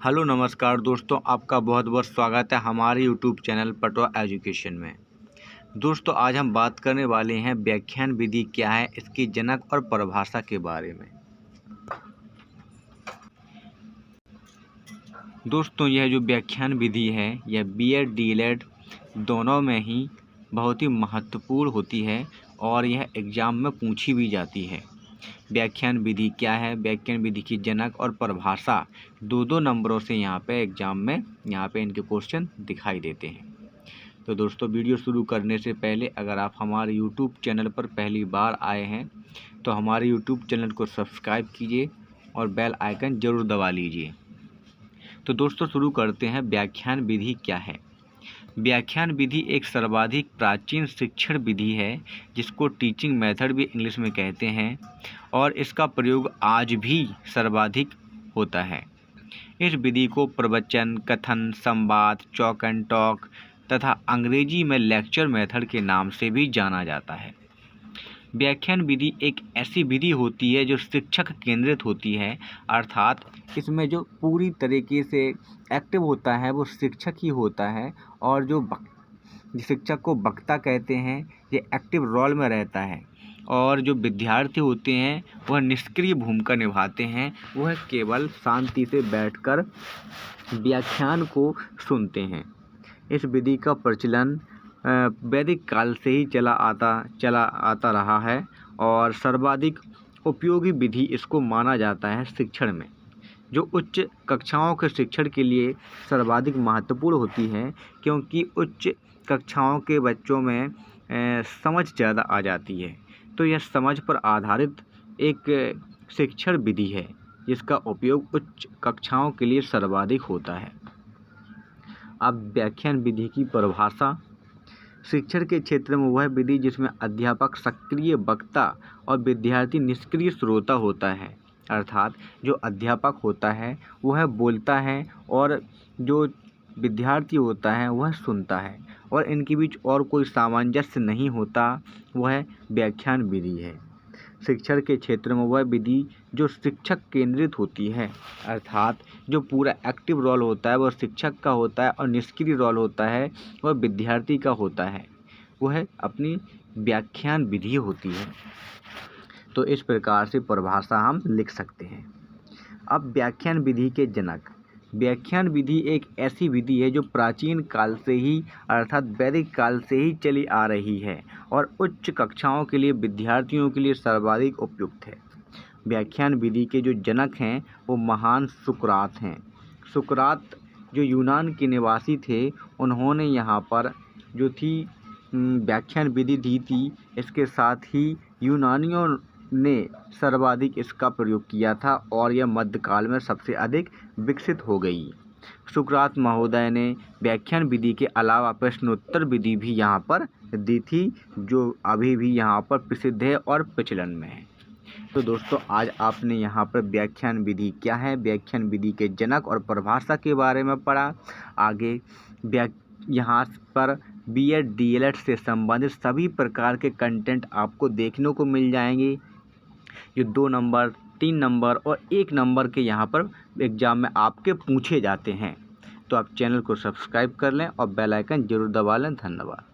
Hello नमस्कार दोस्तों, आपका बहुत बहुत स्वागत है हमारे यूट्यूब चैनल पटवा एजुकेशन में। दोस्तों, आज हम बात करने वाले हैं व्याख्यान विधि क्या है, इसकी जनक और परिभाषा के बारे में। दोस्तों, यह जो व्याख्यान विधि है यह बीएड डीएलएड दोनों में ही बहुत ही महत्वपूर्ण होती है और यह एग्ज़ाम में पूछी भी जाती है। व्याख्यान विधि क्या है, व्याख्यान विधि की जनक और परिभाषा दो नंबरों से यहाँ पे एग्ज़ाम में इनके क्वेश्चन दिखाई देते हैं। तो दोस्तों, वीडियो शुरू करने से पहले अगर आप हमारे यूट्यूब चैनल पर पहली बार आए हैं तो हमारे यूट्यूब चैनल को सब्सक्राइब कीजिए और बेल आइकन ज़रूर दबा लीजिए। तो दोस्तों, शुरू करते हैं। व्याख्यान विधि क्या है। व्याख्यान विधि एक सर्वाधिक प्राचीन शिक्षण विधि है जिसको टीचिंग मेथड भी इंग्लिश में कहते हैं और इसका प्रयोग आज भी सर्वाधिक होता है। इस विधि को प्रवचन, कथन, संवाद, चॉक एंड टॉक तथा अंग्रेजी में लेक्चर मेथड के नाम से भी जाना जाता है। व्याख्यान विधि एक ऐसी विधि होती है जो शिक्षक केंद्रित होती है, अर्थात इसमें जो पूरी तरीके से एक्टिव होता है वो शिक्षक ही होता है और जो शिक्षक को वक्ता कहते हैं, ये एक्टिव रोल में रहता है और जो विद्यार्थी होते हैं वह निष्क्रिय भूमिका निभाते हैं, वह केवल शांति से बैठकर व्याख्यान को सुनते हैं। इस विधि का प्रचलन वैदिक काल से ही चला आता रहा है और सर्वाधिक उपयोगी विधि इसको माना जाता है शिक्षण में, जो उच्च कक्षाओं के शिक्षण के लिए सर्वाधिक महत्वपूर्ण होती है, क्योंकि उच्च कक्षाओं के बच्चों में समझ ज़्यादा आ जाती है। तो यह समझ पर आधारित एक शिक्षण विधि है जिसका उपयोग उच्च कक्षाओं के लिए सर्वाधिक होता है। अब व्याख्यान विधि की परिभाषा। शिक्षण के क्षेत्र में वह विधि जिसमें अध्यापक सक्रिय वक्ता और विद्यार्थी निष्क्रिय श्रोता होता है, अर्थात जो अध्यापक होता है वह बोलता है और जो विद्यार्थी होता है वह सुनता है और इनके बीच और कोई सामंजस्य नहीं होता, वह व्याख्यान विधि है। शिक्षण के क्षेत्र में वह विधि जो शिक्षक केंद्रित होती है, अर्थात जो पूरा एक्टिव रोल होता है वह शिक्षक का होता है और निष्क्रिय रोल होता है वह विद्यार्थी का होता है, वह अपनी व्याख्यान विधि होती है। तो इस प्रकार से परिभाषा हम लिख सकते हैं। अब व्याख्यान विधि के जनक। व्याख्यान विधि एक ऐसी विधि है जो प्राचीन काल से ही अर्थात वैदिक काल से ही चली आ रही है और उच्च कक्षाओं के लिए विद्यार्थियों के लिए सर्वाधिक उपयुक्त है। व्याख्यान विधि के जो जनक हैं वो महान सुकरात हैं। सुकरात जो यूनान के निवासी थे, उन्होंने यहाँ पर जो थी व्याख्यान विधि दी थी। इसके साथ ही यूनानियों ने सर्वाधिक इसका प्रयोग किया था और यह मध्यकाल में सबसे अधिक विकसित हो गई। सुकरात महोदय ने व्याख्यान विधि के अलावा प्रश्नोत्तर विधि भी यहाँ पर दी थी, जो अभी भी यहाँ पर प्रसिद्ध है और प्रचलन में है। तो दोस्तों, आज आपने यहाँ पर व्याख्यान विधि क्या है, व्याख्यान विधि के जनक और परिभाषा के बारे में पढ़ा। आगे यहाँ पर बीएड डीएलएड से संबंधित सभी प्रकार के कंटेंट आपको देखने को मिल जाएंगे, जो 2 नंबर, 3 नंबर और 1 नंबर के यहाँ पर एग्ज़ाम में आपके पूछे जाते हैं। तो आप चैनल को सब्सक्राइब कर लें और बेल आइकन ज़रूर दबा लें। धन्यवाद।